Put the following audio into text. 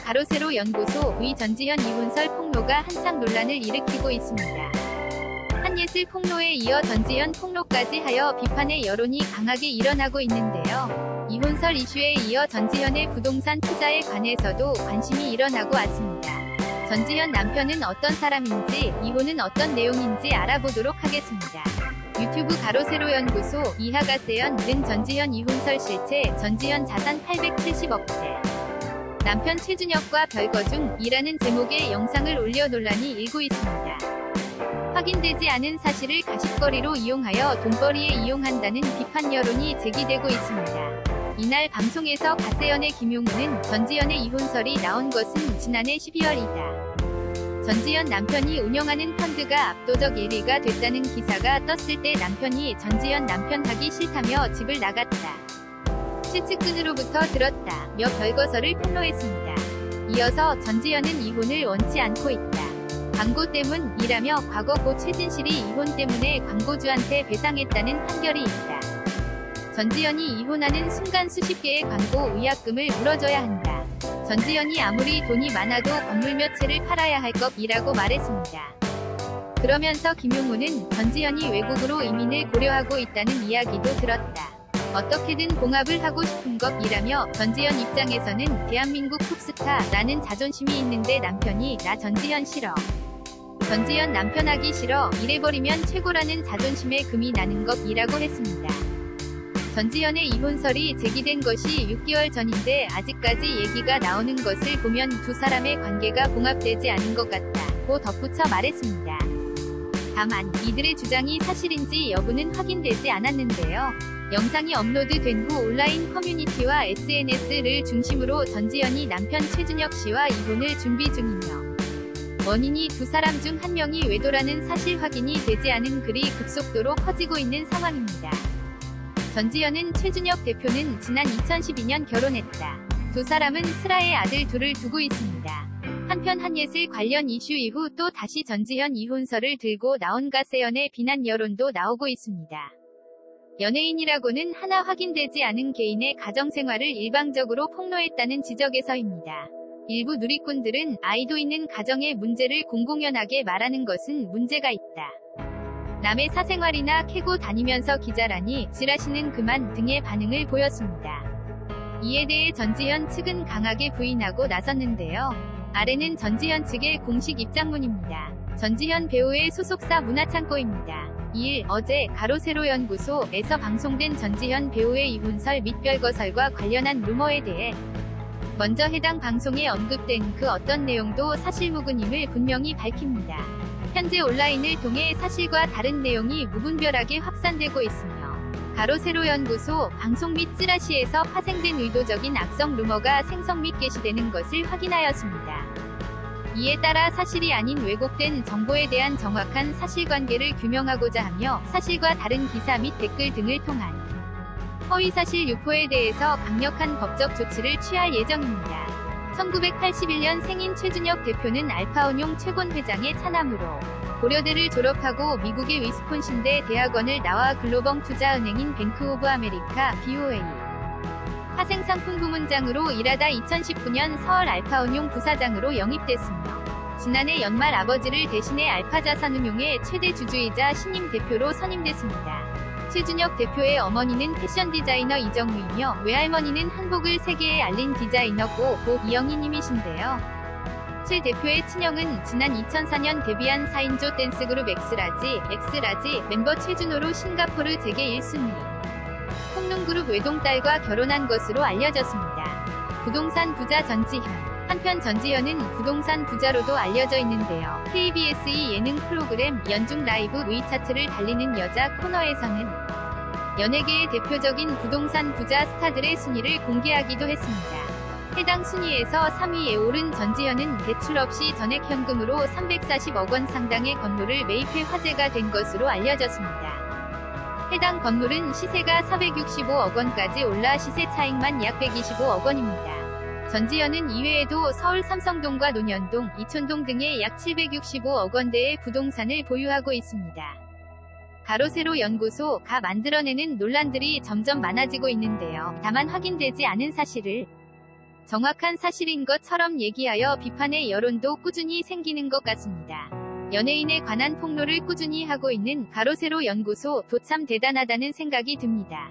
가로세로 연구소의 전지현 이혼설 폭로가 한창 논란을 일으키고 있습니다. 한예슬 폭로에 이어 전지현 폭로까지 하여 비판의 여론이 강하게 일어나고 있는데요. 이혼설 이슈에 이어 전지현의 부동산 투자에 관해서도 관심이 일어나고 왔습니다. 전지현 남편은 어떤 사람인지, 이혼은 어떤 내용인지 알아보도록 하겠습니다. 유튜브 가로세로 연구소, 이하가세연 등 전지현 이혼설 실체, 전지현 자산 870억대. 남편 최준혁과 별거 중 이라는 제목의 영상을 올려 논란이 일고 있습니다. 확인되지 않은 사실을 가십거리로 이용하여 돈벌이에 이용한다는 비판 여론이 제기되고 있습니다. 이날 방송에서 가세연의 김용우는 전지현의 이혼설이 나온 것은 지난해 12월이다. 전지현 남편이 운영하는 펀드가 압도적 1위가 됐다는 기사가 떴을 때 남편이 전지현 남편 하기 싫다며 집을 나갔다. 최측근으로부터 들었다며 별거설을 폭로했습니다. 이어서 전지현은 이혼을 원치 않고 있다. 광고 때문이라며 과거 고 최진실이 이혼 때문에 광고주한테 배상했다는 판결이 있다. 전지현이 이혼하는 순간 수십 개의 광고 의약금을 물어줘야 한다. 전지현이 아무리 돈이 많아도 건물 몇 채를 팔아야 할 것이라고 말했습니다. 그러면서 김용우는 전지현이 외국으로 이민을 고려하고 있다는 이야기도 들었다. 어떻게든 봉합을 하고 싶은 것이라며 전지현 입장에서는 대한민국 톱스타라는 자존심이 있는데 남편이 나 전지현 싫어. 전지현 남편 하기 싫어 이래버리면 최고라는 자존심에 금이 나는 것이라고 했습니다. 전지현의 이혼설이 제기된 것이 6개월 전인데 아직까지 얘기가 나오는 것을 보면 두 사람의 관계가 봉합되지 않은 것 같다고 덧붙여 말했습니다. 다만 이들의 주장이 사실인지 여부는 확인되지 않았는데요. 영상이 업로드된 후 온라인 커뮤니티와 SNS를 중심으로 전지현이 남편 최준혁 씨와 이혼을 준비 중이며 원인이 두 사람 중 한 명이 외도라는 사실 확인이 되지 않은 글이 급속도로 퍼지고 있는 상황입니다. 전지현은 최준혁 대표는 지난 2012년 결혼했다. 두 사람은 슬아의 아들 둘을 두고 있습니다. 한편 한예슬 관련 이슈 이후 또 다시 전지현 이혼설을 들고 나온 가세연의 비난 여론도 나오고 있습니다. 연예인이라고는 하나 확인되지 않은 개인의 가정생활을 일방적으로 폭로했다는 지적에서입니다. 일부 누리꾼들은 아이도 있는 가정의 문제를 공공연하게 말하는 것은 문제가 있다. 남의 사생활이나 캐고 다니면서 기자라니 지라시는 그만 등의 반응을 보였습니다. 이에 대해 전지현 측은 강하게 부인하고 나섰는데요. 아래는 전지현 측의 공식 입장문입니다. 전지현 배우의 소속사 문화창고입니다. 2일 어제 가로세로 연구소에서 방송된 전지현 배우의 이혼설 및 별거설과 관련한 루머에 대해 먼저 해당 방송에 언급된 그 어떤 내용도 사실무근임을 분명히 밝힙니다. 현재 온라인을 통해 사실과 다른 내용이 무분별하게 확산되고 있으며 가로세로 연구소 방송 및 찌라시에서 파생된 의도적인 악성 루머가 생성 및 게시되는 것을 확인하였습니다. 이에 따라 사실이 아닌 왜곡된 정보에 대한 정확한 사실관계를 규명하고자 하며 사실과 다른 기사 및 댓글 등을 통한 허위사실 유포에 대해서 강력한 법적 조치를 취할 예정입니다. 1981년 생인 최준혁 대표는 알파운용 최곤 회장의 차남으로 고려대를 졸업하고 미국의 위스콘신대 대학원을 나와 글로벌 투자은행인 뱅크 오브 아메리카 BOA 파생상품 부문장으로 일하다 2019년 서울 알파운용 부사장으로 영입됐으며 지난해 연말 아버지를 대신해 알파자산운용의 최대 주주이자 신임 대표로 선임됐습니다. 최준혁 대표의 어머니는 패션 디자이너 이정우이며 외할머니는 한복을 세계에 알린 디자이너 고 이영희님이신데요. 최 대표의 친형은 지난 2004년 데뷔한 4인조 댄스그룹 엑스라지 멤버 최준호로 싱가포르 재계 1순위 콩눈그룹 외동딸과 결혼한 것으로 알려졌습니다. 부동산 부자 전지현. 한편 전지현은 부동산 부자로도 알려져 있는데요. KBS의 예능 프로그램 연중 라이브의 차트를 달리는 여자 코너에서는 연예계의 대표적인 부동산 부자 스타들의 순위를 공개하기도 했습니다. 해당 순위에서 3위에 오른 전지현은 대출 없이 전액 현금으로 340억 원 상당의 건물을 매입해 화제가 된 것으로 알려졌습니다. 해당 건물은 시세가 465억 원까지 올라 시세 차익만 약 125억 원입니다. 전지현은 이외에도 서울 삼성동과 논현동, 이촌동 등의 약 765억 원대의 부동산을 보유하고 있습니다. 가로세로 연구소가 만들어내는 논란들이 점점 많아지고 있는데요. 다만 확인되지 않은 사실을 정확한 사실인 것처럼 얘기하여 비판의 여론도 꾸준히 생기는 것 같습니다. 연예인에 관한 폭로를 꾸준히 하고 있는 가로세로 연구소도 참 대단하다는 생각이 듭니다.